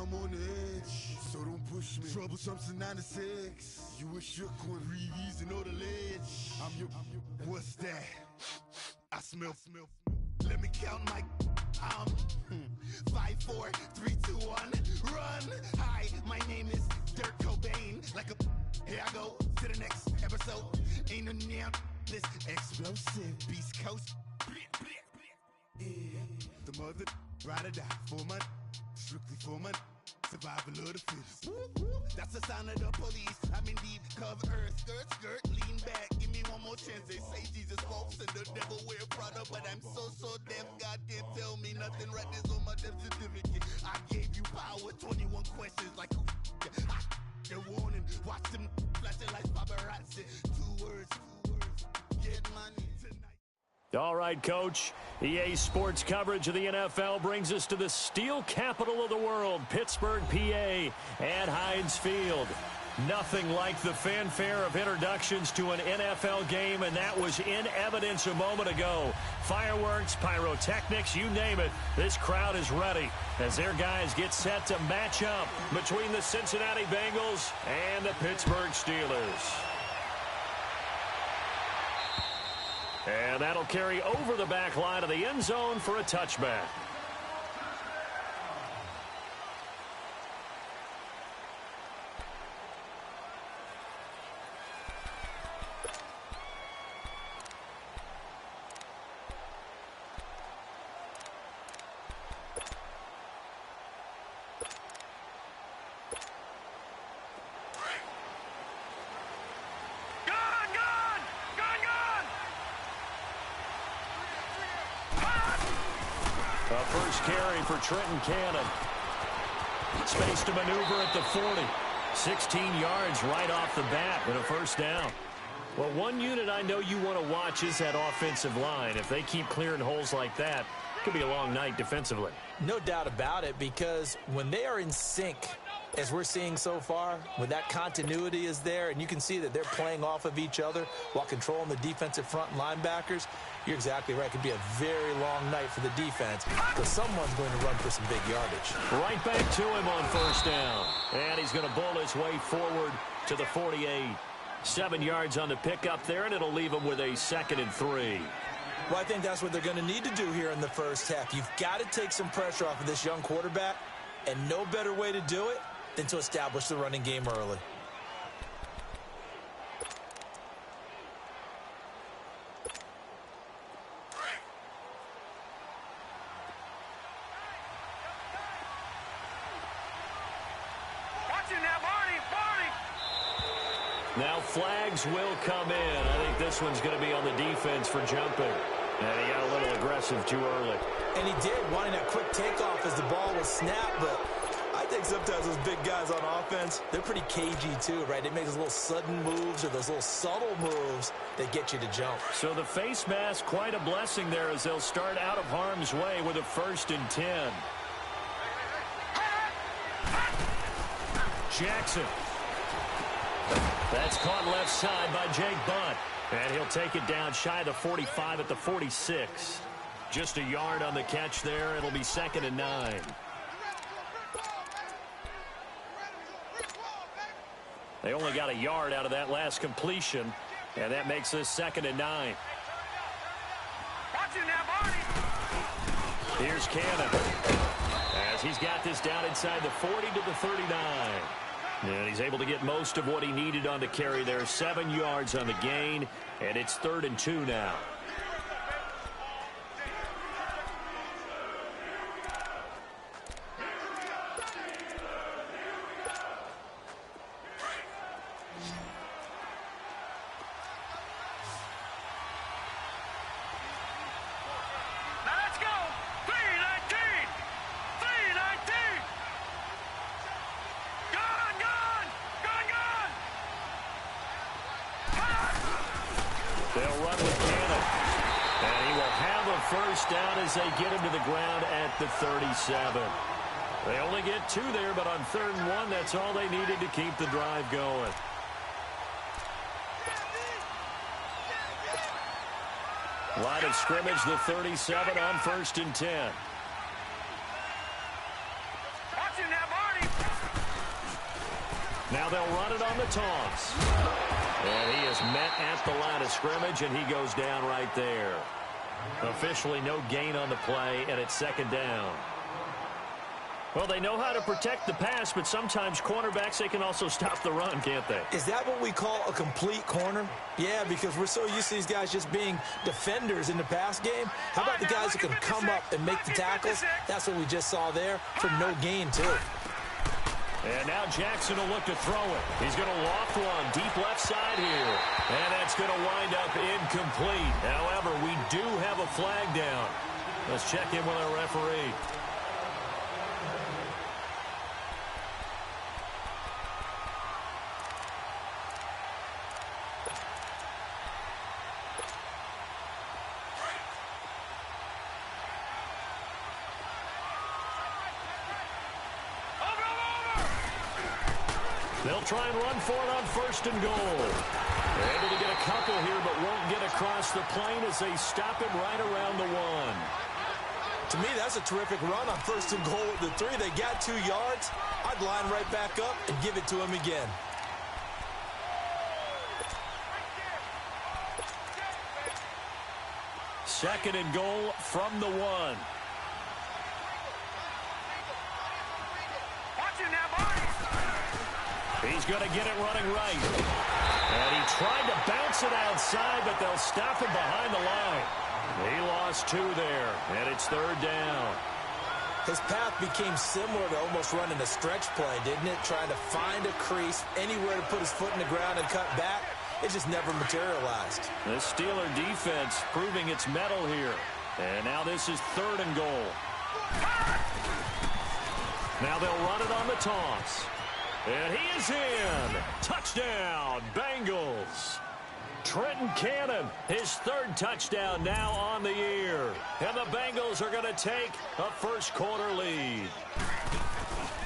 I'm on the edge, so don't push me. Troublesome 9 to 6. You a shook one, breathe easy, know the ledge. I'm your, what's that? I smell. Let me count my. I'm 5, 4, 3, 2, 1. Run. Hi, my name is Dirk Cobain. Like a. Here I go to the next episode. Ain't no damn this explosive Beast Coast. The mother ride or die for my. Strictly for my. Survival of the fittest. That's the sound of the police. I'm in deep cover earth. Skirt, lean back. Give me one more chance. They say Jesus walks and the devil wear Prada, but I'm so deaf. God can't tell me nothing. Right there's on my death certificate. I gave you power. 21 questions like who they're warning. Watch them flashing like paparazzi. 2 words. Get money tonight. All right, Coach. EA Sports coverage of the NFL brings us to the steel capital of the world, Pittsburgh, PA, at Heinz Field. Nothing like the fanfare of introductions to an NFL game, and that was in evidence a moment ago. Fireworks, pyrotechnics, you name it. This crowd is ready as their guys get set to match up between the Cincinnati Bengals and the Pittsburgh Steelers. And that'll carry over the back line of the end zone for a touchback. First carry for Trenton Cannon. Space to maneuver at the 40. 16 yards right off the bat and a first down. Well, one unit I know you want to watch is that offensive line. If they keep clearing holes like that, it could be a long night defensively. No doubt about it, because when they are in sync, as we're seeing so far, when that continuity is there and you can see that they're playing off of each other while controlling the defensive front linebackers, you're exactly right. It could be a very long night for the defense because someone's going to run for some big yardage. Right back to him on first down. And he's going to bowl his way forward to the 48. 7 yards on the pickup there, and it'll leave him with a 2nd and 3. Well, I think that's what they're going to need to do here in the first half. You've got to take some pressure off of this young quarterback, and no better way to do it than to establish the running game early. Now flags will come in. I think this one's going to be on the defense for jumping. And he got a little aggressive too early. And he did, wanting that quick takeoff as the ball was snapped. But I think sometimes those big guys on offense, they're pretty cagey too, right? They make those little sudden moves or those little subtle moves that get you to jump. So the face mask, quite a blessing there as they'll start out of harm's way with a 1st and 10. Jackson. That's caught left side by Jake Bunt. And he'll take it down shy of the 45 at the 46. Just a yard on the catch there. It'll be 2nd and 9. They only got a yard out of that last completion. And that makes this 2nd and 9. Here's Cannon. As he's got this down inside the 40 to the 39. And he's able to get most of what he needed on the carry there. 7 yards on the gain, and it's 3rd and 2 now. They'll run with Cannon. And he will have a first down as they get him to the ground at the 37. They only get 2 there, but on 3rd and 1, that's all they needed to keep the drive going. Line of scrimmage, the 37 on 1st and 10. Watching that, Marty. Now they'll run it on the toss. And he is met at the line of scrimmage, and he goes down right there. Officially no gain on the play, and it's second down. Well, they know how to protect the pass, but sometimes cornerbacks, they can also stop the run, can't they? Is that what we call a complete corner? Yeah, because we're so used to these guys just being defenders in the pass game. How about the guys who can come up and make the tackles? That's what we just saw there for no gain, too. And now Jackson will look to throw it. He's going to loft one deep left side here. And that's going to wind up incomplete. However, we do have a flag down. Let's check in with our referee. They'll try and run for it on first and goal. They're able to get a couple here, but won't get across the plane as they stop him right around the 1. To me, that's a terrific run on first and goal with the 3. They got 2 yards. I'd line right back up and give it to him again. Second and goal from the 1. He's going to get it running right. And he tried to bounce it outside, but they'll stop him behind the line. He lost 2 there, and it's third down. His path became similar to almost running a stretch play, didn't it? Trying to find a crease, anywhere to put his foot in the ground and cut back. It just never materialized. The Steeler defense proving its mettle here. And now this is third and goal. Now they'll run it on the toss. And he is in. Touchdown, Bengals. Trenton Cannon, his 3rd touchdown now on the year. And the Bengals are going to take a first-quarter lead.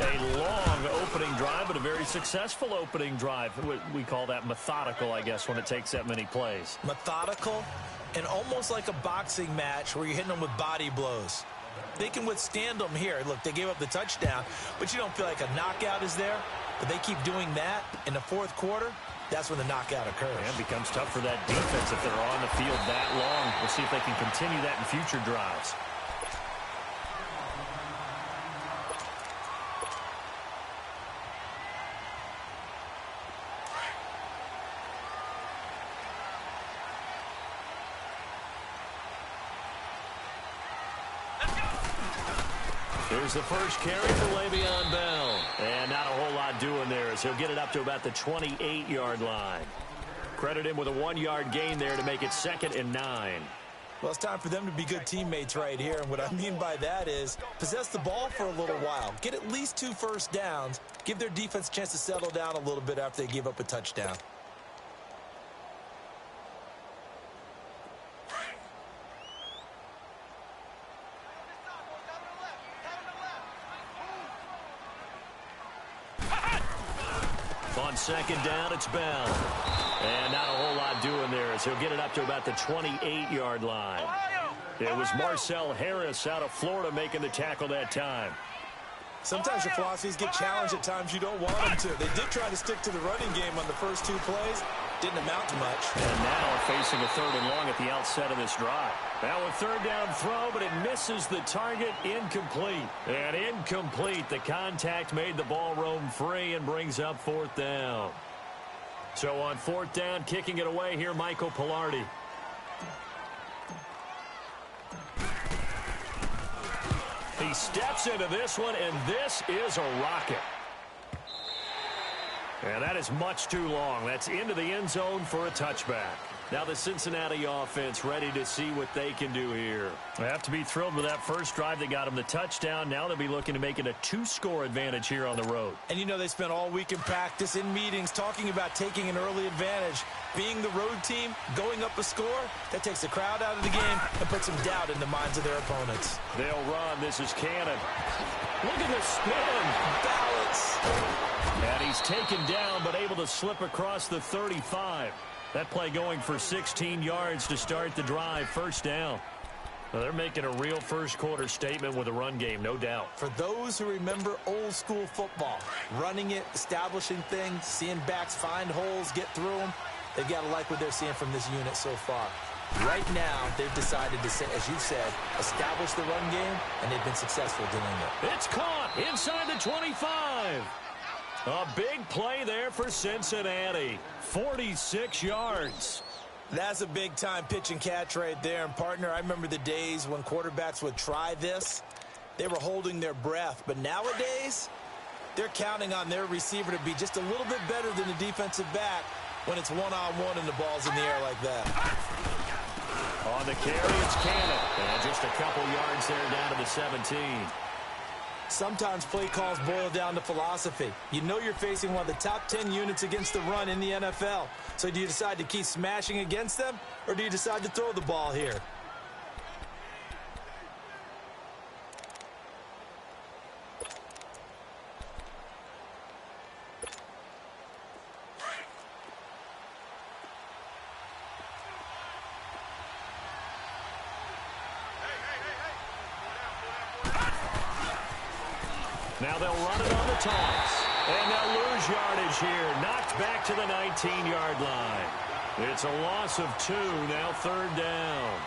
A long opening drive, but a very successful opening drive. We call that methodical, I guess, when it takes that many plays. Methodical and almost like a boxing match where you're hitting them with body blows. They can withstand them here. Look, they gave up the touchdown, but you don't feel like a knockout is there. But they keep doing that in the 4th quarter. That's when the knockout occurs. And it becomes tough for that defense if they're on the field that long. We'll see if they can continue that in future drives. Here's the first carry for Le'Veon Bell. And not a whole lot doing there as he'll get it up to about the 28-yard line. Credit him with a 1-yard gain there to make it 2nd and 9. Well, it's time for them to be good teammates right here. And what I mean by that is possess the ball for a little while. Get at least 2 first downs. Give their defense a chance to settle down a little bit after they give up a touchdown. On second down, it's Bell. And not a whole lot doing there as he'll get it up to about the 28-yard line. It was Marcel Harris out of Florida making the tackle that time. Sometimes your philosophies get challenged at times you don't want them to. They did try to stick to the running game on the first 2 plays. Didn't amount to much. And now facing a 3rd and long at the outset of this drive. Now a 3rd down throw, but it misses the target. Incomplete. And incomplete. The contact made the ball roam free and brings up 4th down. So on 4th down, kicking it away here, Michael Pilardi. He steps into this one, and this is a rocket. And that is much too long. That's into the end zone for a touchback. Now the Cincinnati offense ready to see what they can do here. They have to be thrilled with that first drive that got them the touchdown. Now they'll be looking to make it a 2-score advantage here on the road. And you know they spent all week in practice, in meetings, talking about taking an early advantage. Being the road team, going up a score, that takes the crowd out of the game and puts some doubt in the minds of their opponents. They'll run. This is Cannon. Look at the spin. Balance. And he's taken down but able to slip across the 35. That play going for 16 yards to start the drive. First down. Well, they're making a real first-quarter statement with a run game, no doubt. For those who remember old-school football, running it, establishing things, seeing backs find holes, get through them, they've got to like what they're seeing from this unit so far. Right now, they've decided to, as you said, establish the run game, and they've been successful doing it. It's caught inside the 25. A big play there for Cincinnati. 46 yards. That's a big-time pitch and catch right there. And, partner, I remember the days when quarterbacks would try this. They were holding their breath. But nowadays, they're counting on their receiver to be just a little bit better than the defensive back when it's one-on-one and the ball's in the air like that. On the carry, it's Cannon. And just a couple yards there down to the 17. Sometimes play calls boil down to philosophy. You know you're facing one of the top 10 units against the run in the NFL. So do you decide to keep smashing against them, or do you decide to throw the ball here? Now they'll run it on the toss. And they'll lose yardage here. Knocked back to the 19-yard line. It's a loss of 2, now third down.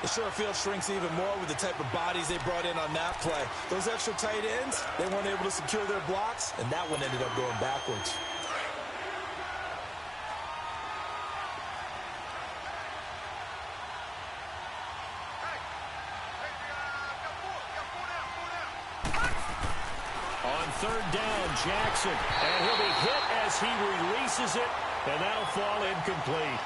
The short field shrinks even more with the type of bodies they brought in on that play. Those extra tight ends, they weren't able to secure their blocks, and that one ended up going backwards. Third down, Jackson, and he'll be hit as he releases it, and that'll fall incomplete.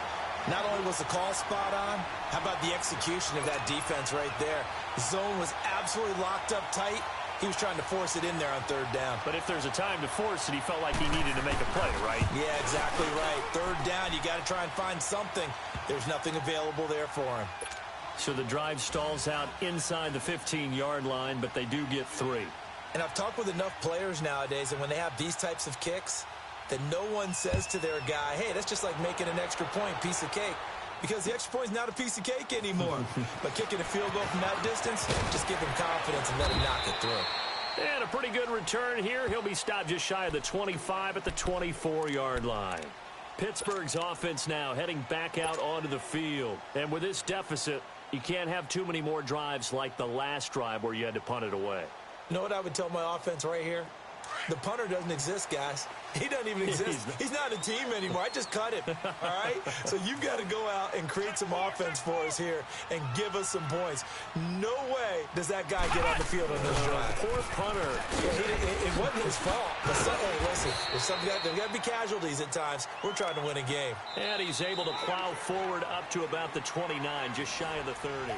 Not only was the call spot on, how about the execution of that defense right there? The zone was absolutely locked up tight. He was trying to force it in there on third down. But if there's a time to force it, he felt like he needed to make a play, right? Yeah, exactly right. Third down, you got to try and find something. There's nothing available there for him. So the drive stalls out inside the 15-yard line, but they do get 3. And I've talked with enough players nowadays, and when they have these types of kicks, that no one says to their guy, hey, that's just like making an extra point, piece of cake. Because the extra point is not a piece of cake anymore. But kicking a field goal from that distance, just give him confidence and let him knock it through. And a pretty good return here. He'll be stopped just shy of the 25 at the 24-yard line. Pittsburgh's offense now heading back out onto the field. And with this deficit, you can't have too many more drives like the last drive where you had to punt it away. You know what I would tell my offense right here? The punter doesn't exist, guys. He doesn't even exist. He's not a team anymore. I just cut him, all right? So you've got to go out and create some offense for us here and give us some points. No way does that guy get on the field on this drive. Poor punter. Yeah, it wasn't his fault. But hey, listen, there's got to be casualties at times. We're trying to win a game. And he's able to plow forward up to about the 29, just shy of the 30.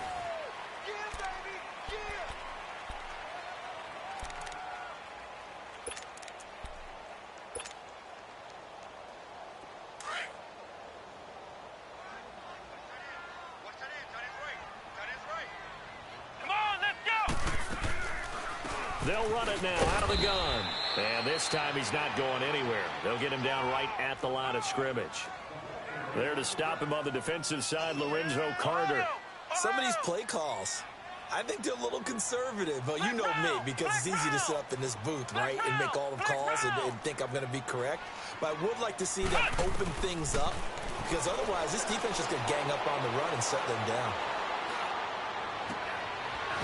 They'll run it now out of the gun. And this time he's not going anywhere. They'll get him down right at the line of scrimmage. There to stop him on the defensive side, Lorenzo Carter. Some of these play calls, I think they're a little conservative. But you know me, because it's easy to sit up in this booth, right, and make all the calls and think I'm going to be correct. But I would like to see them open things up, because otherwise this defense is going to gang up on the run and shut them down.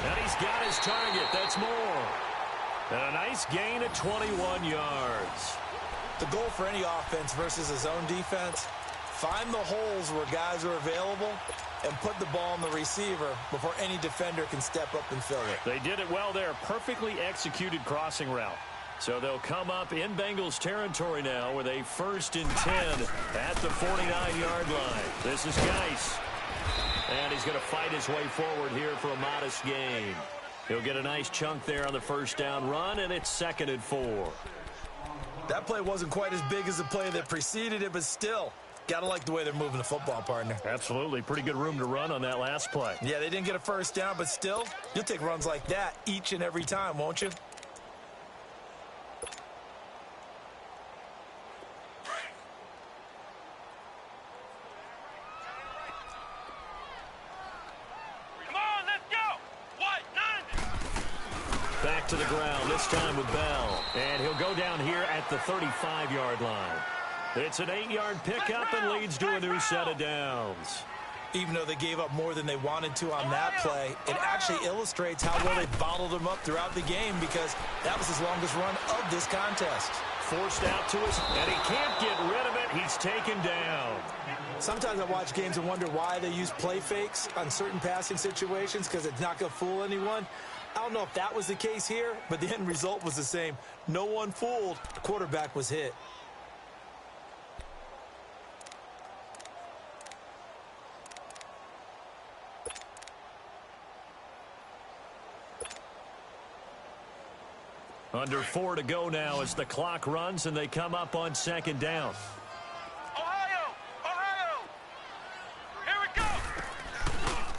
And he's got his target. That's more. And a nice gain of 21 yards. The goal for any offense versus a zone defense, find the holes where guys are available and put the ball on the receiver before any defender can step up and fill it. They did it well there. Perfectly executed crossing route. So they'll come up in Bengals territory now with a 1st and 10 at the 49-yard line. This is Geis. And he's going to fight his way forward here for a modest gain. He'll get a nice chunk there on the first down run, and it's 2nd and 4. That play wasn't quite as big as the play that preceded it, but still, got to like the way they're moving the football, partner. Absolutely. Pretty good room to run on that last play. Yeah, they didn't get a first down, but still, you'll take runs like that each and every time, won't you? Come on, let's go! back to the ground, this time with Bell. And he'll go down here at the 35-yard line. It's an 8-yard pickup and leads to a new set of downs. Even though they gave up more than they wanted to on that play, it actually illustrates how well they bottled him up throughout the game because that was his longest run of this contest. Forced out to us, and he can't get rid of it. He's taken down. Sometimes I watch games and wonder why they use play fakes on certain passing situations because it's not going to fool anyone. I don't know if that was the case here, but the end result was the same. No one fooled. The quarterback was hit. Under 4 to go now as the clock runs and they come up on second down. Ohio! Here we go!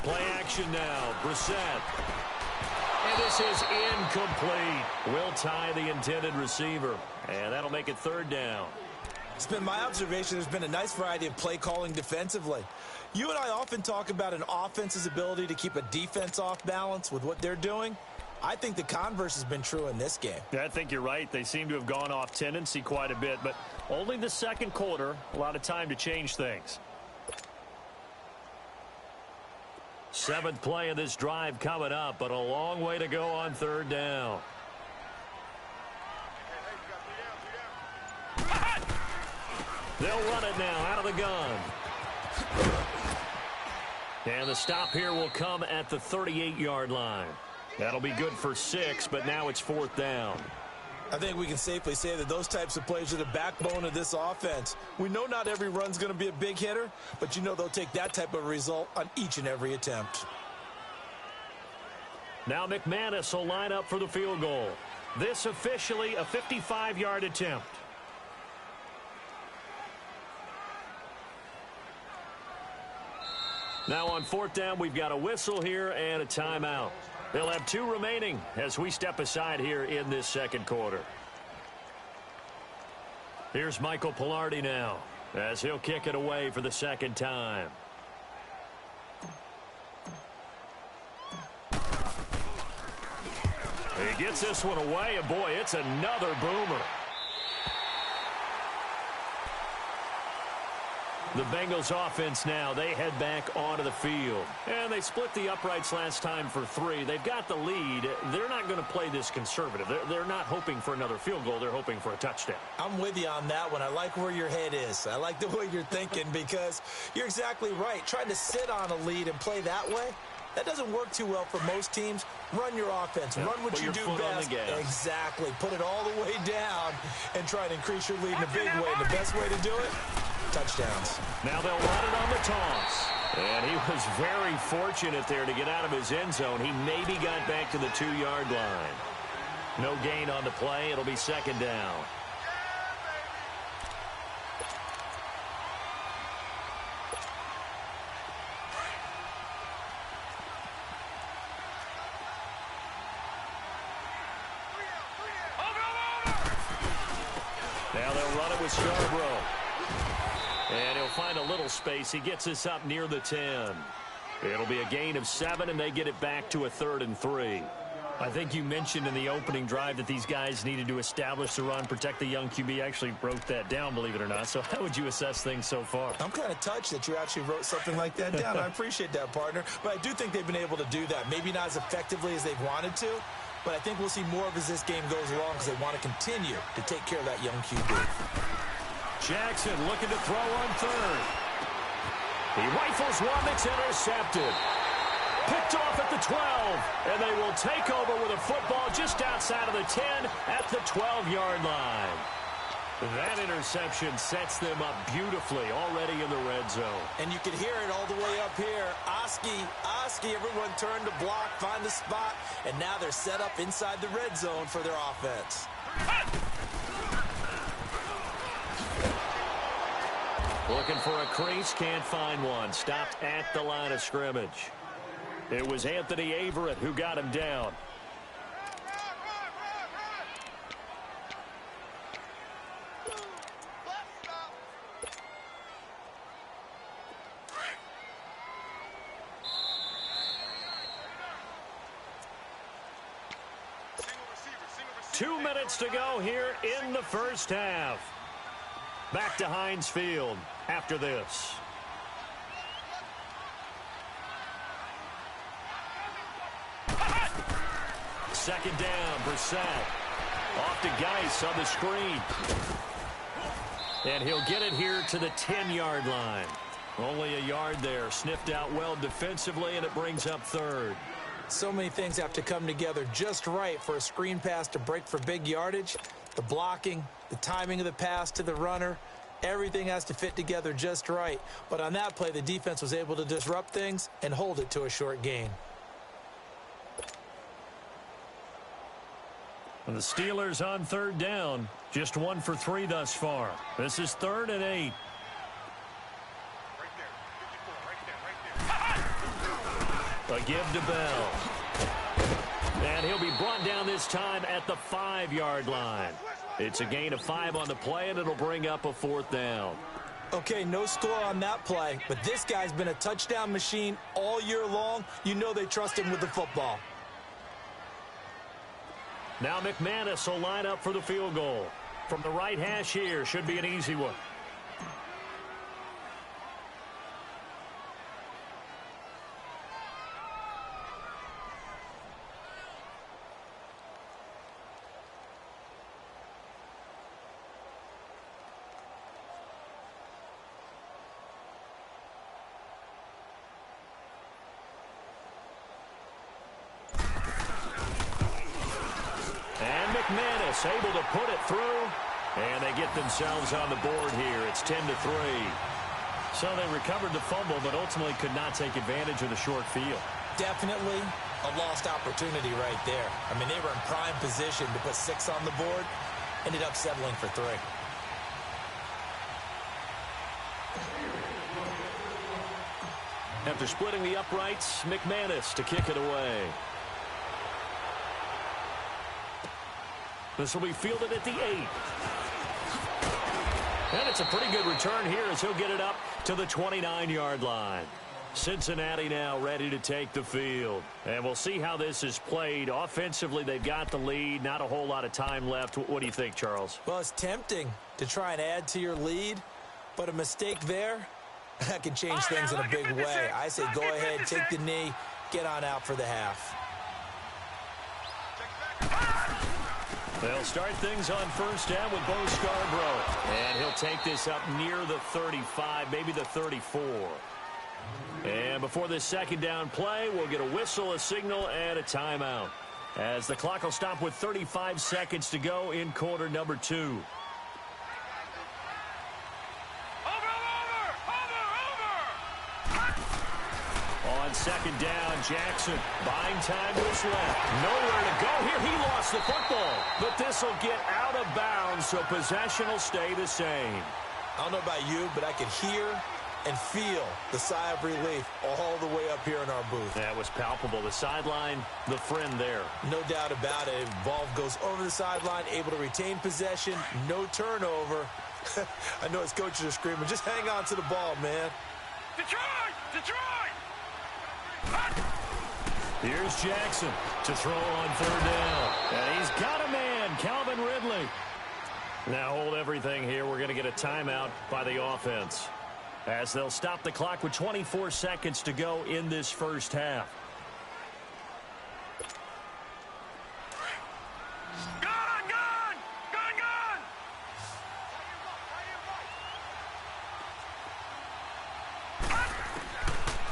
Play action now. Brissett. And this is incomplete. Will tie the intended receiver. And that'll make it third down. It's been my observation there's been a nice variety of play calling defensively. You and I often talk about an offense's ability to keep a defense off balance with what they're doing. I think the converse has been true in this game. Yeah, I think you're right. They seem to have gone off tendency quite a bit, but only the second quarter, a lot of time to change things. 7th play of this drive coming up, but a long way to go on third down. They'll run it now out of the gun. And the stop here will come at the 38-yard line. That'll be good for 6, but now it's 4th down. I think we can safely say that those types of plays are the backbone of this offense. We know not every run's going to be a big hitter, but you know they'll take that type of result on each and every attempt. Now McManus will line up for the field goal. This officially a 55-yard attempt. Now on 4th down, we've got a whistle here and a timeout. They'll have 2 remaining as we step aside here in this second quarter. Here's Michael Pilardi now as he'll kick it away for the second time. He gets this one away, and boy, it's another boomer. The Bengals offense now, they head back onto the field. And they split the uprights last time for 3. They've got the lead. They're not going to play this conservative. They're not hoping for another field goal. They're hoping for a touchdown. I'm with you on that one. I like where your head is. I like the way you're thinking because you're exactly right. Trying to sit on a lead and play that way, that doesn't work too well for most teams. Run your offense. Run what you do best. Exactly. Put it all the way down and try to increase your lead in a big way. And the best way to do it, touchdowns. Now they'll run it on the toss. And he was very fortunate there to get out of his end zone. He maybe got back to the 2-yard line. No gain on the play. It'll be second down. Now they'll run it with Scarborough. And he'll find a little space. He gets this up near the 10. It'll be a gain of 7, and they get it back to a 3rd and 3. I think you mentioned in the opening drive that these guys needed to establish the run, protect the young QB. Actually wrote that down, believe it or not. So how would you assess things so far? I'm kind of touched that you actually wrote something like that down. I appreciate that, partner. But I do think they've been able to do that. Maybe not as effectively as they've wanted to, but I think we'll see more of as this game goes along because they want to continue to take care of that young QB. Jackson looking to throw on 3rd. He rifles one that's intercepted. Picked off at the 12, and they will take over with a football just outside of the 10 at the 12-yard line. That interception sets them up beautifully already in the red zone. And you can hear it all the way up here. Oski, everyone turned to block, find the spot, and now they're set up inside the red zone for their offense. Looking for a crease, can't find one. Stopped at the line of scrimmage. It was Anthony Averett who got him down. 2 minutes to go here in the first half. Back to Heinz Field after this. Second down, Brissett. Off to Geis on the screen. And he'll get it here to the 10-yard line. Only a yard there. Sniffed out well defensively, and it brings up third. So many things have to come together just right for a screen pass to break for big yardage. The blocking, the timing of the pass to the runner, everything has to fit together just right. But on that play, the defense was able to disrupt things and hold it to a short gain. And the Steelers on third down, just 1 for 3 thus far. This is 3rd and 8. A give to Bell. And he'll be brought down this time at the 5-yard line. It's a gain of 5 on the play, and it'll bring up a 4th down. Okay, no score on that play, but this guy's been a touchdown machine all year long. You know they trust him with the football. Now McManus will line up for the field goal. From the right hash here, should be an easy one. McManus able to put it through, and they get themselves on the board here. It's 10-3. So they recovered the fumble, but ultimately could not take advantage of the short field. Definitely a lost opportunity right there. I mean, they were in prime position to put 6 on the board, ended up settling for 3. After splitting the uprights, McManus to kick it away. This will be fielded at the 8. And it's a pretty good return here as he'll get it up to the 29-yard line. Cincinnati now ready to take the field. And we'll see how this is played. Offensively, they've got the lead. Not a whole lot of time left. What do you think, Charles? Well, it's tempting to try and add to your lead, but a mistake there, that can change things in a big way. I say go ahead, take the knee, get on out for the half. They'll start things on first down with Bo Scarborough. And he'll take this up near the 35, maybe the 34. And before this second down play, we'll get a whistle, a signal, and a timeout, as the clock will stop with 35 seconds to go in quarter number 2. On second down, Jackson buying time was left. Nowhere to go here. He lost the football, but this will get out of bounds, so possession will stay the same. I don't know about you, but I could hear and feel the sigh of relief all the way up here in our booth. That was palpable. The sideline, the friend there. No doubt about it. Ball goes over the sideline, able to retain possession, no turnover. I know his coaches are screaming, just hang on to the ball, man. Detroit! Detroit! Here's Jackson to throw on third down. And he's got a man, Calvin Ridley. Now hold everything here. We're going to get a timeout by the offense, as they'll stop the clock with 24 seconds to go in this first half.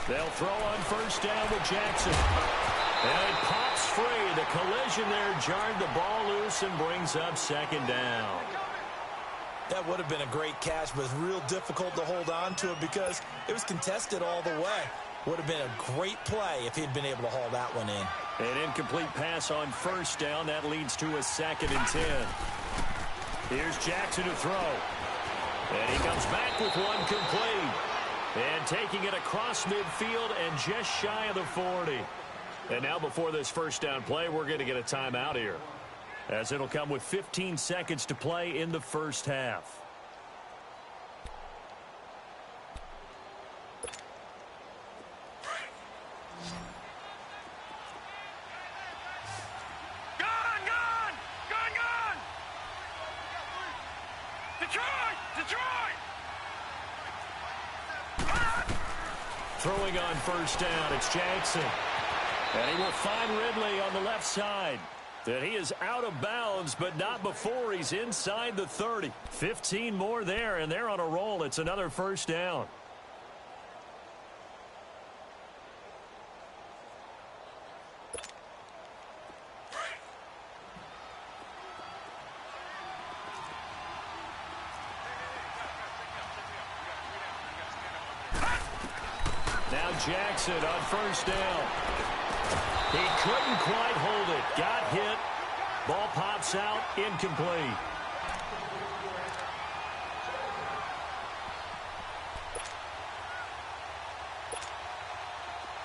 They'll throw on first down with Jackson. And it pops free. The collision there jarred the ball loose and brings up second down. That would have been a great catch, but it's real difficult to hold on to it because it was contested all the way. Would have been a great play if he'd been able to haul that one in. An incomplete pass on first down. That leads to a 2nd and 10. Here's Jackson to throw. And he comes back with one complete. And taking it across midfield and just shy of the 40. And now before this first down play, we're going to get a timeout here, as it'll come with 15 seconds to play in the first half. Gone! Gone! Gone! Detroit! Detroit! Throwing on first down, it's Jackson. And he will find Ridley on the left side. And he is out of bounds, but not before he's inside the 30. 15 more there, and they're on a roll. It's another first down. Now Jackson on first down. He couldn't quite hold it. Got hit. Ball pops out. Incomplete.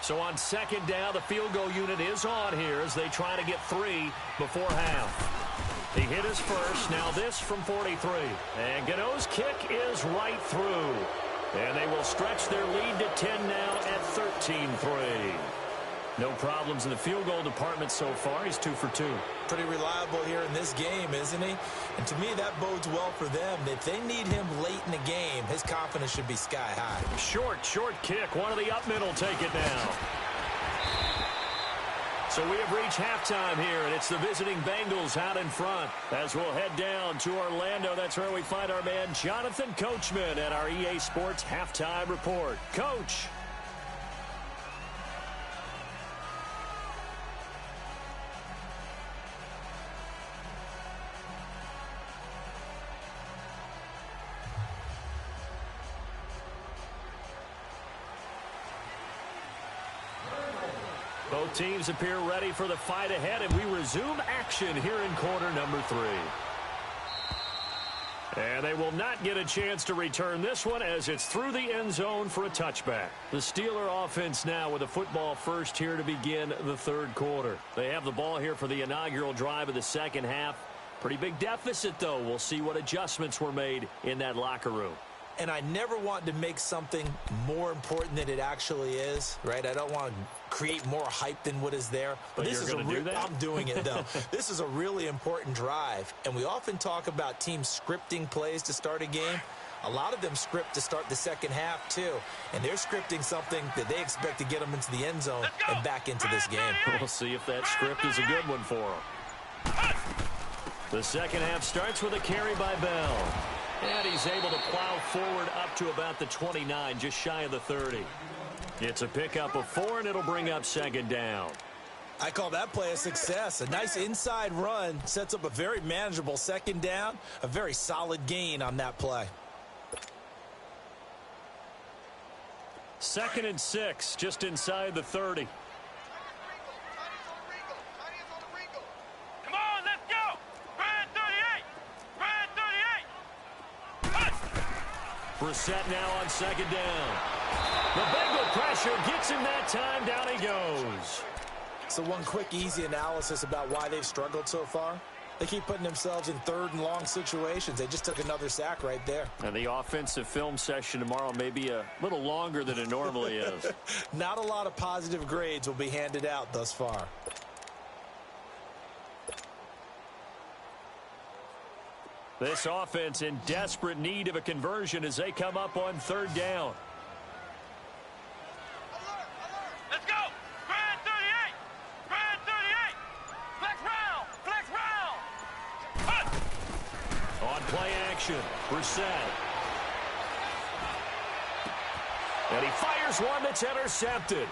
So on second down, the field goal unit is on here as they try to get 3 before half. He hit his first. Now this from 43. And Gano's kick is right through. And they will stretch their lead to 10 now at 13-3. No problems in the field goal department so far. He's 2 for 2. Pretty reliable here in this game, isn't he? And to me, that bodes well for them. If they need him late in the game, his confidence should be sky high. Short kick. One of the up middle take it now. So we have reached halftime here, and it's the visiting Bengals out in front. As we'll head down to Orlando, that's where we find our man Jonathan Coachman at our EA Sports Halftime Report. Coach. Both teams appear ready for the fight ahead, and we resume action here in quarter number 3. And they will not get a chance to return this one as it's through the end zone for a touchback. The Steeler offense now with a football first here to begin the third quarter. They have the ball here for the inaugural drive of the second half. Pretty big deficit, though. We'll see what adjustments were made in that locker room. And I never want to make something more important than it actually is, right? I don't want to create more hype than what is there. But this is do that? I'm doing it, though. This is a really important drive. And we often talk about teams scripting plays to start a game. A lot of them script to start the second half, too. And they're scripting something that they expect to get them into the end zone and back into this game. We'll see if that script is a good one for them. The second half starts with a carry by Bell. And he's able to plow forward up to about the 29, just shy of the 30. It's a pickup of 4, and it'll bring up second down. I call that play a success. A nice inside run sets up a very manageable second down, a very solid gain on that play. 2nd and 6, just inside the 30. Come on, let's go! Brad 38! Brad 38! Brissett now on second down. The Bengal pressure gets him that time. Down he goes. So one quick, easy analysis about why they've struggled so far. They keep putting themselves in 3rd and long situations. They just took another sack right there. And the offensive film session tomorrow may be a little longer than it normally is. Not a lot of positive grades will be handed out thus far. This offense in desperate need of a conversion as they come up on 3rd down. Let's go! Brad 38! Brad 38! Flex round! Flex round! On play action, Brissett. And he fires one that's intercepted.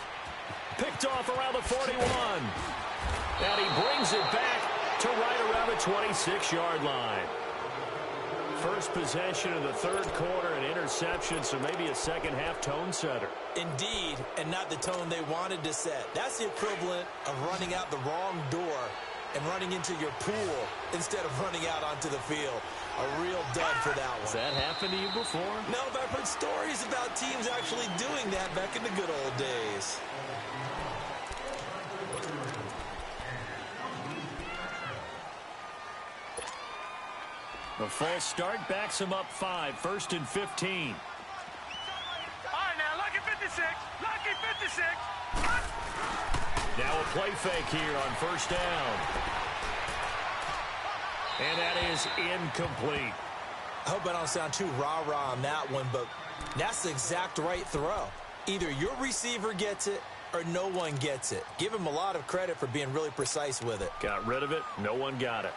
Picked off around the 41. And he brings it back to right around the 26-yard line. First possession of the 3rd quarter, an interception, so maybe a second-half tone setter. Indeed, and not the tone they wanted to set. That's the equivalent of running out the wrong door and running into your pool instead of running out onto the field. A real dud for that one. Has that happened to you before? No, but I've heard stories about teams actually doing that back in the good old days. The false start backs him up 5, 1st and 15. All right, now, lucky 56. Lucky 56. Now a play fake here on 1st down. And that is incomplete. I hope I don't sound too rah-rah on that one, but that's the exact right throw. Either your receiver gets it or no one gets it. Give him a lot of credit for being really precise with it. Got rid of it. No one got it.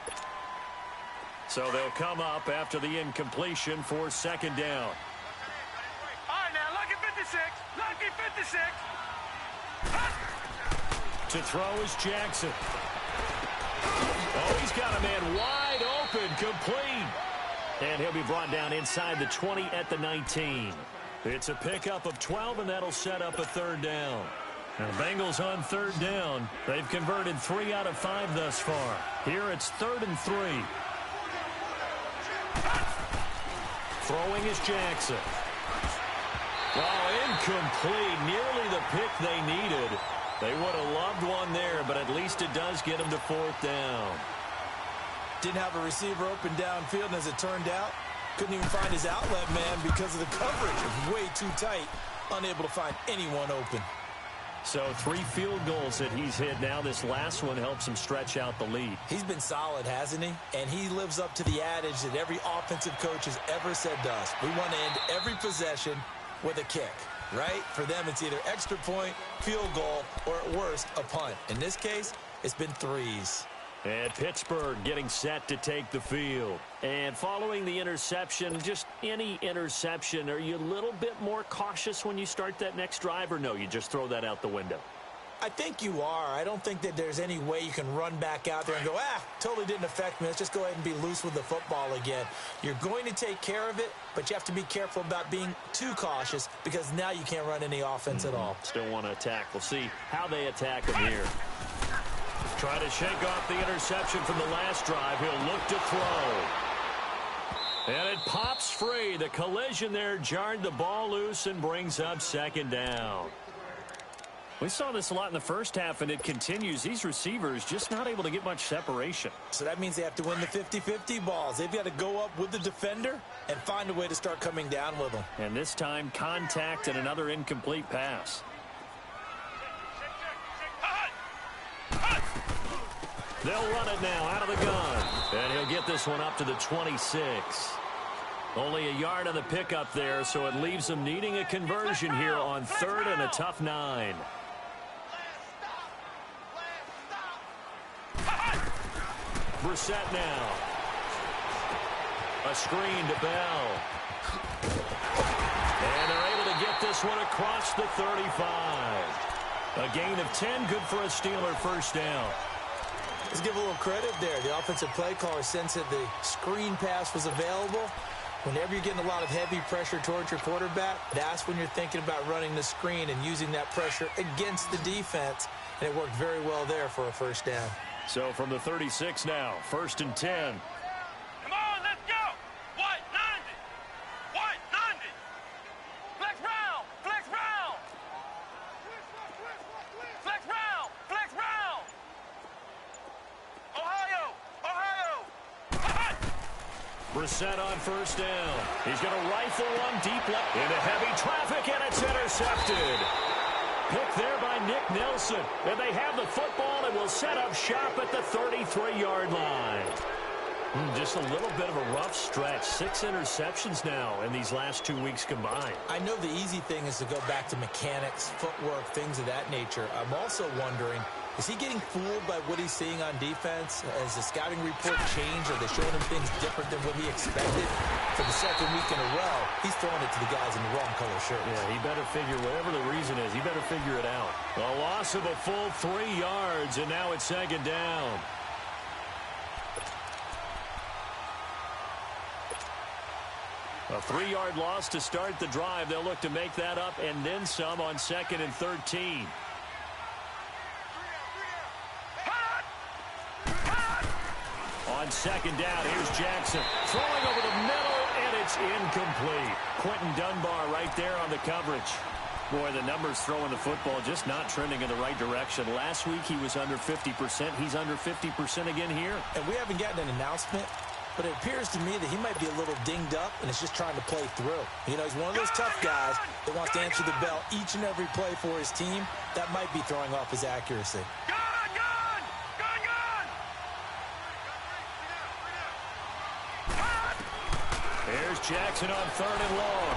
So they'll come up after the incompletion for second down. All right, now, lucky 56. Lucky 56. To throw is Jackson. Oh, he's got a man wide open, complete. And he'll be brought down inside the 20 at the 19. It's a pickup of 12, and that'll set up a third down. Now, Bengals on third down. They've converted 3 out of 5 thus far. Here it's 3rd and 3. Throwing is Jackson. Oh, incomplete. Nearly the pick they needed. They would have loved one there, but at least it does get them to 4th down. Didn't have a receiver open downfield, and as it turned out, couldn't even find his outlet man because of the coverage. It was way too tight, unable to find anyone open. So 3 field goals that he's hit now. This last one helps him stretch out the lead. He's been solid, hasn't he? And he lives up to the adage that every offensive coach has ever said to us. We want to end every possession with a kick, right? For them, it's either extra point, field goal, or at worst, a punt. In this case, it's been 3s. And Pittsburgh getting set to take the field. And following the interception, just any interception, are you a little bit more cautious when you start that next drive, or no, you just throw that out the window? I think you are. I don't think that there's any way you can run back out there and go, totally didn't affect me. Let's just go ahead and be loose with the football again. You're going to take care of it, but you have to be careful about being too cautious because now you can't run any offense at all. Still want to attack. We'll see how they attack him here. Try to shake off the interception from the last drive. He'll look to throw. And it pops free. The collision there jarred the ball loose and brings up second down. We saw this a lot in the first half, and it continues. These receivers just not able to get much separation. So that means they have to win the 50-50 balls. They've got to go up with the defender and find a way to start coming down with them. And this time, contact and another incomplete pass. They'll run it now out of the gun. And he'll get this one up to the 26. Only a yard on the pickup there, so it leaves them needing a conversion here on 3rd and a tough 9. Brissett now. A screen to Bell. And they're able to get this one across the 35. A gain of 10, good for a Steeler first down. Let's give a little credit there. The offensive play caller sensed that the screen pass was available. Whenever you're getting a lot of heavy pressure towards your quarterback, that's when you're thinking about running the screen and using that pressure against the defense. And it worked very well there for a first down. So from the 36 now, 1st and 10. Come on, let's go. White 90. White 90. Flex round. Flex round. Flex round. Flex round. Ohio. Ohio. Brissett on first down. He's going to rifle one deep left into heavy traffic, and it's intercepted. Pick there by Nick Nelson. And they have the football and will set up shop at the 33-yard line. Just a little bit of a rough stretch. 6 interceptions now in these last 2 weeks combined. I know the easy thing is to go back to mechanics, footwork, things of that nature. I'm also wondering, is he getting fooled by what he's seeing on defense? Has the scouting report changed? Are they showing him things different than what he expected? For the second week in a row, he's throwing it to the guys in the wrong color shirts. Yeah, he better figure, whatever the reason is, he better figure it out. A loss of a full 3 yards, and now it's second down. A 3-yard loss to start the drive. They'll look to make that up and then some on 2nd and 13. On 2nd down, here's Jackson throwing over the middle, and it's incomplete. Quentin Dunbar right there on the coverage. Boy, the numbers throwing the football just not trending in the right direction. Last week he was under 50%. He's under 50% again here. And we haven't gotten an announcement, but it appears to me that he might be a little dinged up and is just trying to play through. You know, he's one of those tough guys that wants to answer the bell each and every play for his team. That might be throwing off his accuracy. Here's Jackson on 3rd and long.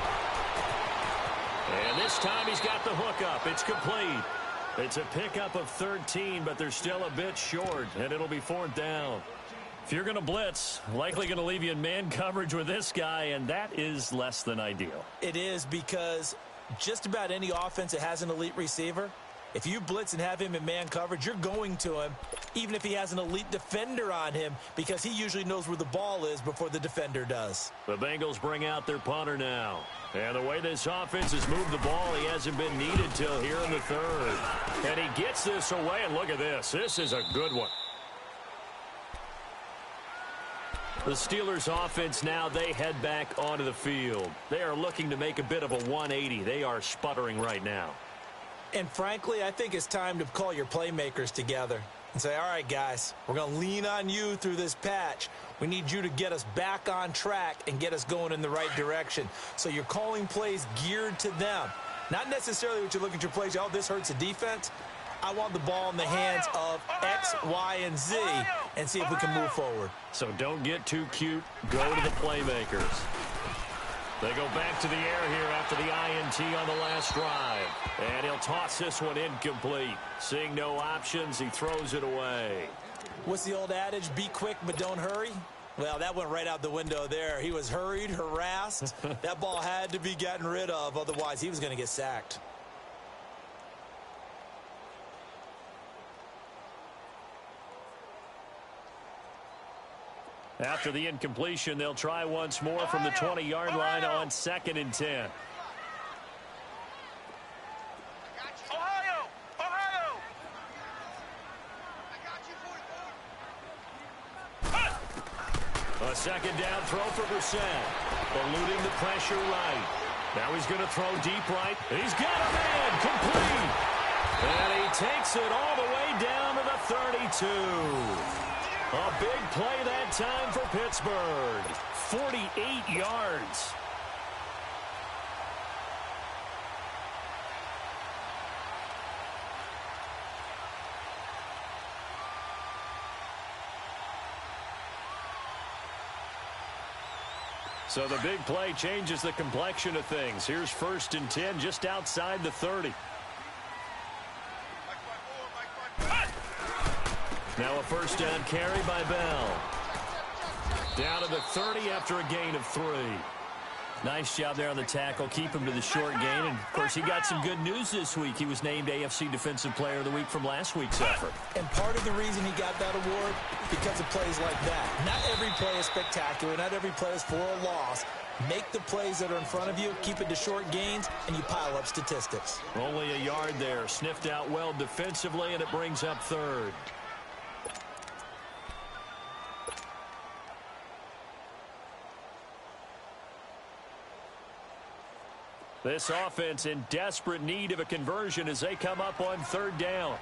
And this time he's got the hook up. It's complete. It's a pickup of 13, but they're still a bit short, and it'll be 4th down. If you're going to blitz, likely going to leave you in man coverage with this guy, and that is less than ideal. It is, because just about any offense that has an elite receiver, if you blitz and have him in man coverage, you're going to him, even if he has an elite defender on him, because he usually knows where the ball is before the defender does. The Bengals bring out their punter now. And the way this offense has moved the ball, he hasn't been needed till here in the 3rd. And he gets this away, and look at this. This is a good one. The Steelers offense now, they head back onto the field. They are looking to make a bit of a 180. They are sputtering right now. And frankly, I think it's time to call your playmakers together and say, all right, guys, we're going to lean on you through this patch. We need you to get us back on track and get us going in the right direction. So you're calling plays geared to them. Not necessarily what you're looking at your plays, oh, this hurts the defense. I want the ball in the hands of X, Y, and Z and see if we can move forward. So don't get too cute. Go to the playmakers. They go back to the air here after the INT on the last drive. And he'll toss this one incomplete. Seeing no options, he throws it away. What's the old adage? Be quick, but don't hurry? Well, that went right out the window there. He was hurried, harassed. That ball had to be gotten rid of. Otherwise, he was going to get sacked. After the incompletion, they'll try once more from the 20-yard line on 2nd and 10. Ohio! Ohio! A 2nd down throw for Brissett. Eluding the pressure right. Now he's going to throw deep right. He's got a man. Complete. And he takes it all the way down to the 32. A big play that time for Pittsburgh. 48 yards. So the big play changes the complexion of things. Here's 1st and 10 just outside the 30. Now a 1st down carry by Bell. Down to the 30 after a gain of 3. Nice job there on the tackle. Keep him to the short gain. And, of course, he got some good news this week. He was named AFC Defensive Player of the Week from last week's effort. And part of the reason he got that award, because of plays like that. Not every play is spectacular. Not every play is for a loss. Make the plays that are in front of you, keep it to short gains, and you pile up statistics. Only a yard there. Sniffed out well defensively, and it brings up 3rd. This offense in desperate need of a conversion as they come up on 3rd down.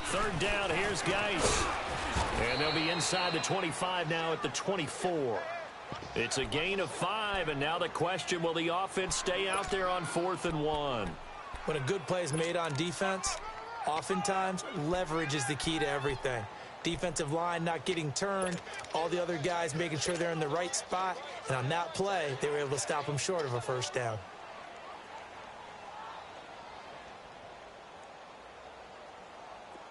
3rd down, here's Geis. And they'll be inside the 25 now at the 24. It's a gain of 5, and now the question, will the offense stay out there on 4th and 1? When a good play is made on defense, oftentimes leverage is the key to everything. Defensive line not getting turned, all the other guys making sure they're in the right spot, and on that play, they were able to stop them short of a 1st down.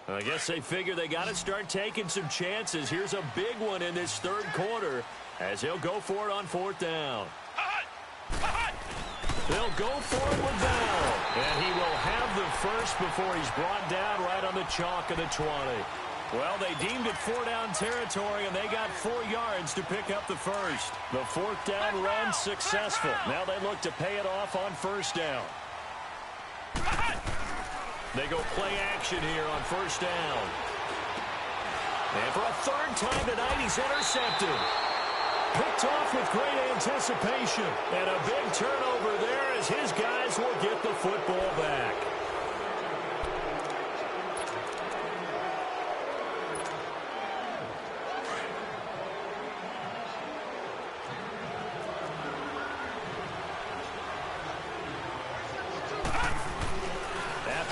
I guess they figure they got to start taking some chances. Here's a big one in this 3rd quarter as he'll go for it on 4th down. They'll go for it with Bell, and he will have the 1st before he's brought down right on the chalk of the 20. Well, they deemed it 4-down territory, and they got 4 yards to pick up the 1st. The 4th down run successful. Now they look to pay it off on 1st down. They go play action here on 1st down. And for a 3rd time tonight, he's intercepted. Picked off with great anticipation. And a big turnover there as his guys will get the football back.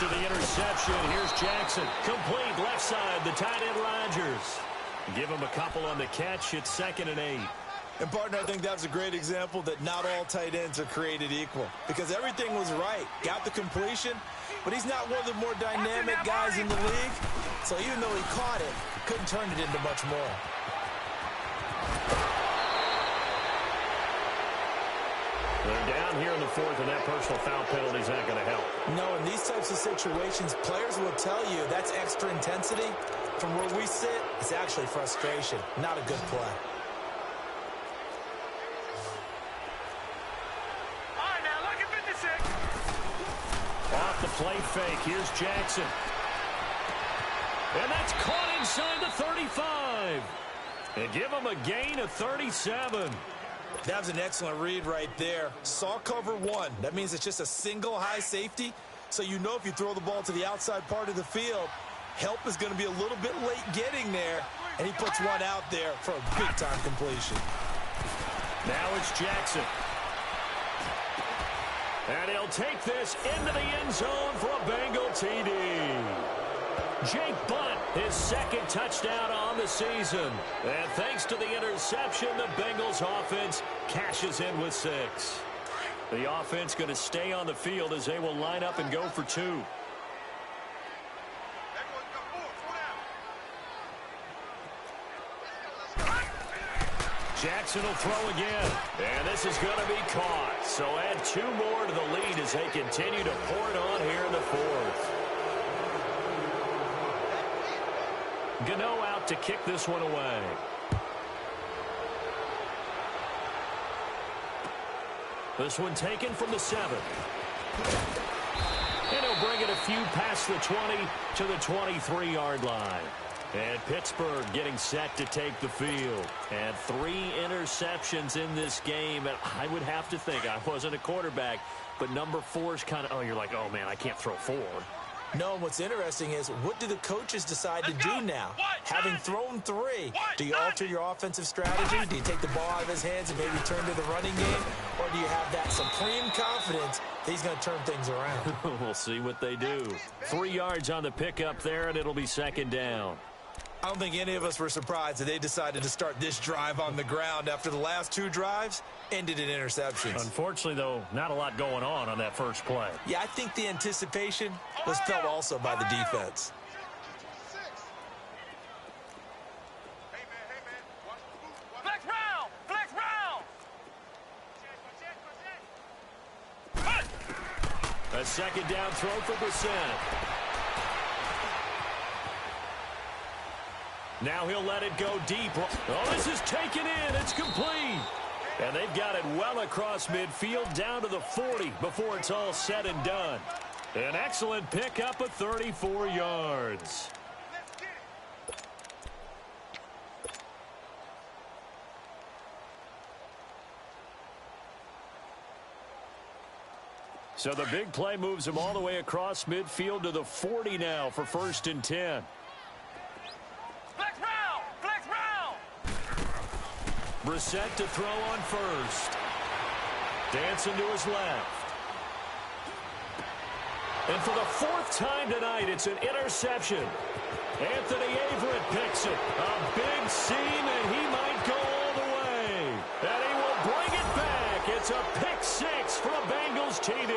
After the interception, here's Jackson. Complete left side, the tight end Rodgers. Give him a couple on the catch. It's 2nd and 8. And, partner, I think that was a great example that not all tight ends are created equal because everything was right. Got the completion, but he's not one of the more dynamic guys in the league. So even though he caught it, couldn't turn it into much more. They're down here in the 4th, and that personal foul penalty is not going to help. No, in these types of situations, players will tell you that's extra intensity. From where we sit, it's actually frustration, not a good play. All right, now look at 56. Off the play fake, here's Jackson. And that's caught inside the 35. And give him a gain of 37. That was an excellent read right there. Saw cover 1. That means it's just a single high safety. So you know if you throw the ball to the outside part of the field, help is going to be a little bit late getting there. And he puts one out there for a big-time completion. Now it's Jackson. And he'll take this into the end zone for a Bengal TD. Jake Butt, his 2nd touchdown on the season. And thanks to the interception, the Bengals offense cashes in with 6. The offense going to stay on the field as they will line up and go for 2. Jackson will throw again. And this is going to be caught. So add 2 more to the lead as they continue to pour it on here in the 4th. Gano out to kick this one away. This one taken from the 7. And he'll bring it a few past the 20 to the 23-yard line. And Pittsburgh getting set to take the field. And 3 interceptions in this game. And I would have to think, I wasn't a quarterback, but number 4 is kind of, oh, you're like, oh, man, I can't throw 4. No, what's interesting is what do the coaches decide to do now? Having thrown 3, do you alter your offensive strategy? Do you take the ball out of his hands and maybe turn to the running game? Or do you have that supreme confidence that he's going to turn things around? We'll see what they do. 3 yards on the pickup there, and it'll be 2nd down. I don't think any of us were surprised that they decided to start this drive on the ground after the last 2 drives ended in interceptions. Unfortunately, though, not a lot going on that first play. Yeah, I think the anticipation was felt also by the defense. Flex round! Flex round! A 2nd down throw for Brissett. Now he'll let it go deep. Oh, this is taken in. It's complete. And they've got it well across midfield down to the 40 before it's all said and done. An excellent pickup of 34 yards. So the big play moves him all the way across midfield to the 40 now for 1st and 10. Flex round! Flex round! Brissett to throw on 1st. Dancing to his left. And for the 4th time tonight, it's an interception. Anthony Averett picks it. A big seam, and he might go all the way. And he will bring it back. It's a pick 6 for a Bengals TD.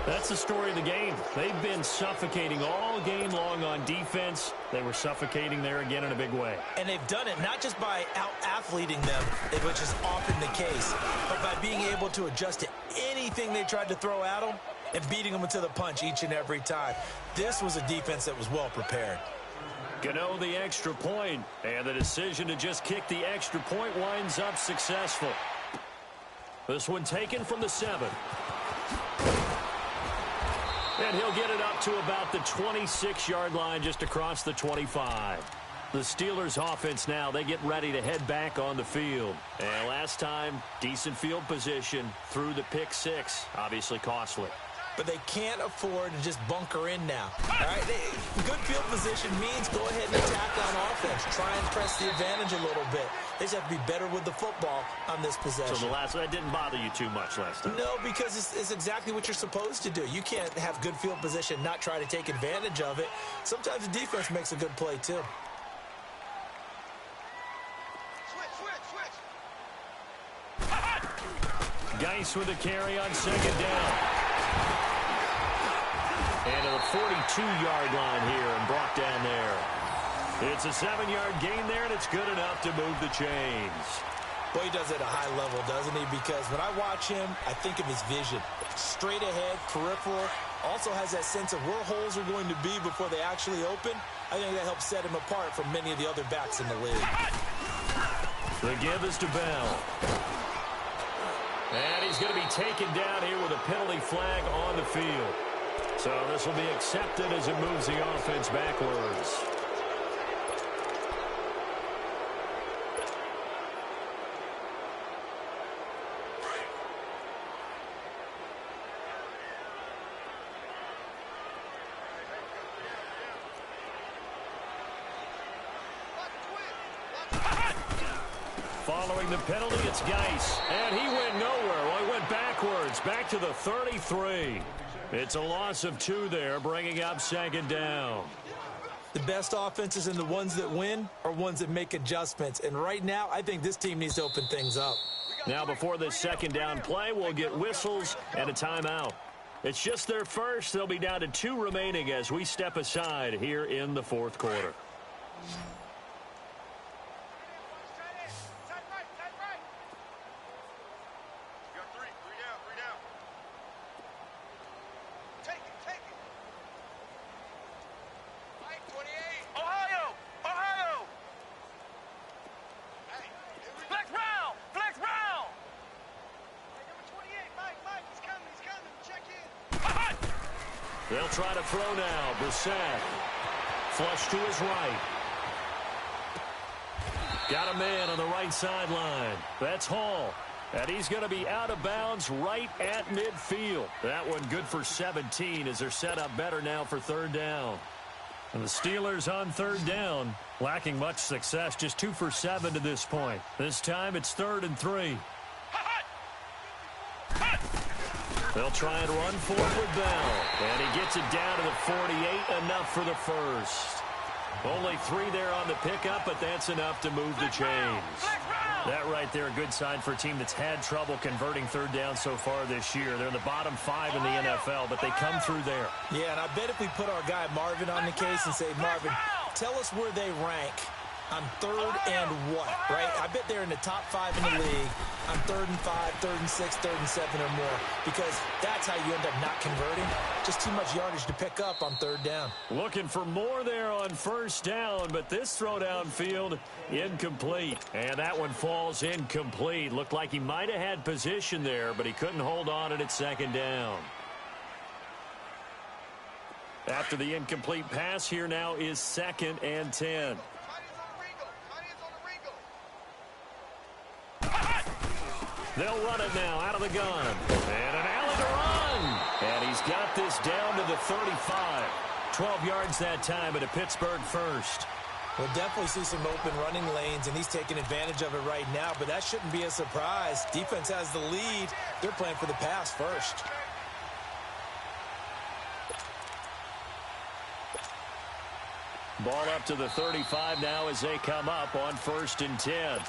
That's the story of the game. They've been suffocating all game long on defense. They were suffocating there again in a big way. And they've done it not just by out-athleting them, which is often the case, but by being able to adjust to anything they tried to throw at them and beating them to the punch each and every time. This was a defense that was well prepared. Gano the extra point, and the decision to just kick the extra point winds up successful. This one taken from the 7. And he'll get it up to about the 26-yard line just across the 25. The Steelers offense now, they get ready to head back on the field. And last time, decent field position through the pick 6, obviously costly. but they can't afford to just bunker in now. All right, good field position means go ahead and attack on offense. Try and press the advantage a little bit. They just have to be better with the football on this possession. So the last one, that didn't bother you too much last time? No, because it's exactly what you're supposed to do. You can't have good field position, not try to take advantage of it. Sometimes the defense makes a good play, too. Geis with a carry on second down. And to the 42-yard line here and brought down there. It's a 7-yard gain there, and it's good enough to move the chains. Boy, he does it at a high level, doesn't he? Because when I watch him, I think of his vision. Straight ahead, peripheral. Also has that sense of where holes are going to be before they actually open. I think that helps set him apart from many of the other backs in the league. The give is to Bell. And he's going to be taken down here with a penalty flag on the field. So this will be accepted as it moves the offense backwards. Following the penalty, it's Geis. And he went nowhere. Well, he went backwards, back to the 33. It's a loss of 2 there, bringing up second down. The best offenses and the ones that win are ones that make adjustments. And right now, I think this team needs to open things up. Now, before this second down play, we'll get whistles and a timeout. It's just their first. They'll be down to 2 remaining as we step aside here in the fourth quarter. They'll try to throw now. Brissett. Flush to his right. Got a man on the right sideline. That's Hall. And he's going to be out of bounds right at midfield. That one good for 17 as they're set up better now for third down. And the Steelers on third down, lacking much success, just 2 for 7 to this point. This time it's 3rd and 3. They'll try and run for it with Bell. And he gets it down to the 48, enough for the first. Only 3 there on the pickup, but that's enough to move the chains. That right there, a good sign for a team that's had trouble converting third down so far this year. They're in the bottom 5 in the NFL, but they come through there. Yeah, and I bet if we put our guy Marvin on the case and say, Marvin, tell us where they rank on 3rd and what, right? I bet they're in the top 5 in the league on 3rd and 5, 3rd and 6, 3rd and 7 or more, because that's how you end up not converting. Just too much yardage to pick up on 3rd down. Looking for more there on 1st down, but this throw downfield incomplete. And that one falls incomplete. Looked like he might have had position there, but he couldn't hold on at 2nd down. After the incomplete pass, here now is 2nd and 10. They'll run it now out of the gun. And an alley to run. And he's got this down to the 35. 12 yards that time, and a Pittsburgh first. We'll definitely see some open running lanes, and he's taking advantage of it right now, but that shouldn't be a surprise. Defense has the lead. They're playing for the pass first. Ball up to the 35 now as they come up on 1st and 10.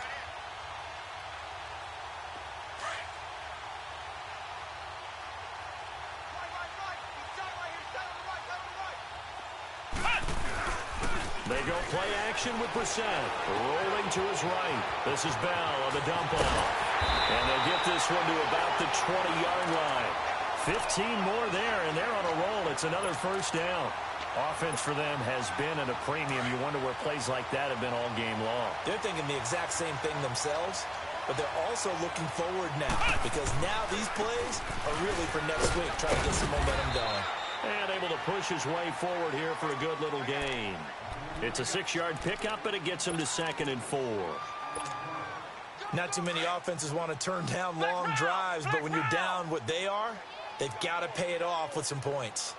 They go play action with Brissett. Rolling to his right. This is Bell on the dump off. And they'll get this one to about the 20-yard line. 15 more there, and they're on a roll. It's another 1st down. Offense for them has been at a premium. You wonder where plays like that have been all game long. They're thinking the exact same thing themselves, but they're also looking forward now, because now these plays are really for next week, trying to get some momentum going. And able to push his way forward here for a good little gain. It's a 6-yard pickup, but it gets him to 2nd and 4. Not too many offenses want to turn down long drives, but when you're down what they are, They've got to pay it off with some points.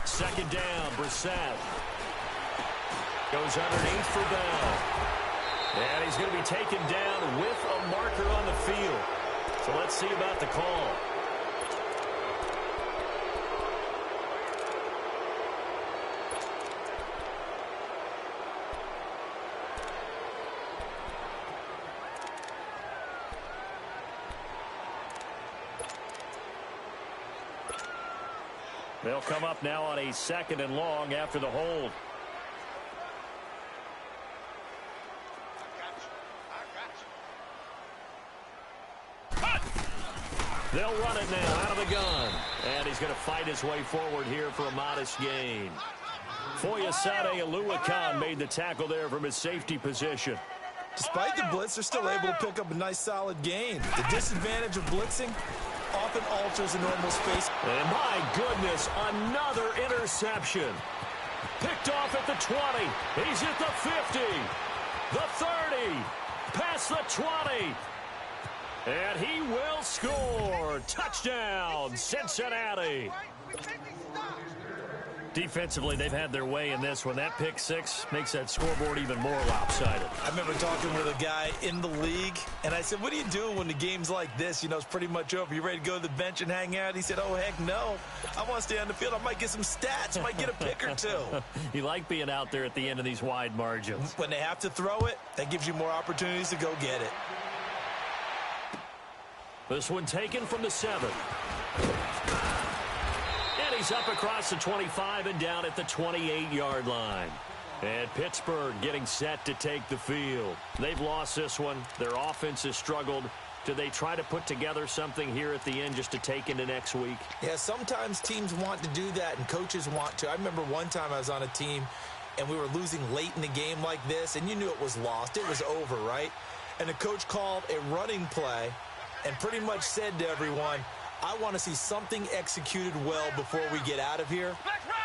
Second down, Brissett. Goes underneath for Bell. And he's going to be taken down with a marker on the field. So let's see about the call. They'll come up now on a 2nd and long after the hold. They'll run it now out of the gun. And he's going to fight his way forward here for a modest gain. Foyesade Oluwakan made the tackle there from his safety position. Despite the blitz, they're still able to pick up a nice solid gain. The disadvantage of blitzing often alters the normal space. And my goodness, another interception. Picked off at the 20. He's at the 50. The 30. Past the 20. And he will score. Touchdown, Cincinnati. Defensively, they've had their way in this one. That pick six makes that scoreboard even more lopsided. I remember talking with a guy in the league, and I said, what do you do when the game's like this? You know, it's pretty much over. You ready to go to the bench and hang out? He said, oh, heck no. I want to stay on the field. I might get some stats. I might get a pick or two. You like being out there at the end of these wide margins. When they have to throw it, that gives you more opportunities to go get it. This one taken from the 7. And he's up across the 25 and down at the 28-yard line. And Pittsburgh getting set to take the field. They've lost this one. Their offense has struggled. Do they try to put together something here at the end just to take into next week? Yeah, sometimes teams want to do that and coaches want to. I remember one time I was on a team and we were losing late in the game like this, and you knew it was lost. It was over, right? And the coach called a running play and pretty much said to everyone, I want to see something executed well before we get out of here.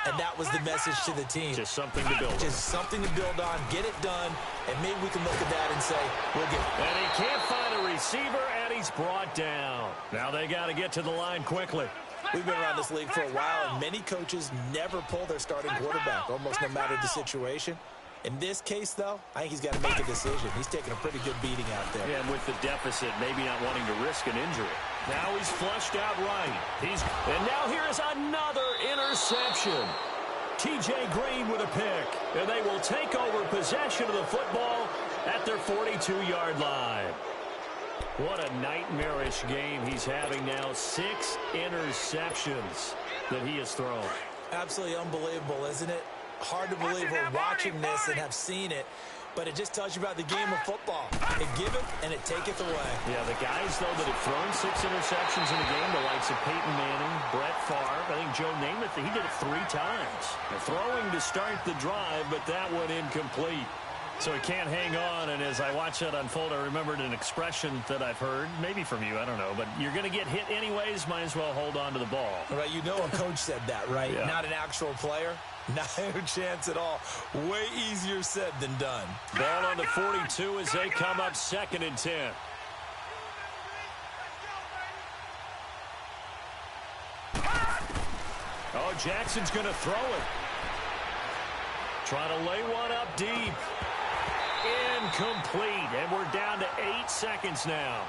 And that was the message to the team. Just something to build on. Just something to build on, get it done, and maybe we can look at that and say, we'll get it. And he can't find a receiver, and he's brought down. Now they got to get to the line quickly. We've been around this league for a while, and many coaches never pull their starting quarterback, almost no matter the situation. In this case, though, I think he's got to make a decision. He's taking a pretty good beating out there. Yeah, and with the deficit, maybe not wanting to risk an injury. Now he's flushed out right. And now here is another interception. T.J. Green with a pick. And they will take over possession of the football at their 42-yard line. What a nightmarish game he's having now. 6 interceptions that he has thrown. Absolutely unbelievable, isn't it? Hard to believe we're watching this and have seen it, but it just tells you about the game of football. It giveth and it taketh away. Yeah, the guys, though, that have thrown 6 interceptions in a game, the likes of Peyton Manning, Brett Favre, I think Joe Namath, he did it 3 times. They're throwing to start the drive, but that one incomplete. So he can't hang on, and as I watch that unfold, I remembered an expression that I've heard, maybe from you, I don't know, but you're going to get hit anyways, might as well hold on to the ball. Right, you know a coach said that, right? Yeah. Not an actual player. No chance at all. Way easier said than done. Ball on the 42 as they come up 2nd and 10. Oh, Jackson's going to throw it. Trying to lay one up deep. Incomplete. And we're down to 8 seconds now.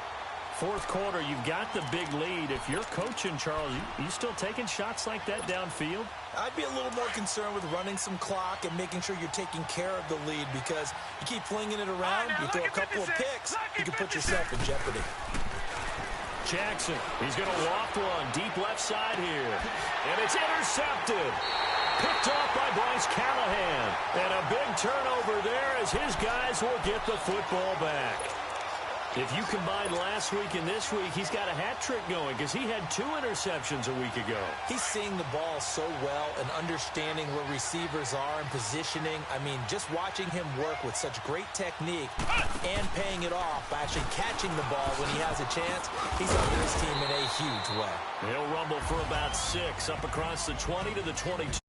4th quarter, you've got the big lead. If you're coaching, Charles, you still taking shots like that downfield? I'd be a little more concerned with running some clock and making sure you're taking care of the lead, because you keep flinging it around, you throw a couple of picks, you can put yourself in jeopardy. Jackson, he's going to loft one deep left side here. And it's intercepted. Picked off by Bryce Callahan. And a big turnover there as his guys will get the football back. If you combine last week and this week, he's got a hat trick going because he had 2 interceptions a week ago. He's seeing the ball so well and understanding where receivers are and positioning. I mean, just watching him work with such great technique and paying it off by actually catching the ball when he has a chance, he's helping his team in a huge way. He'll rumble for about 6 up across the 20 to the 22.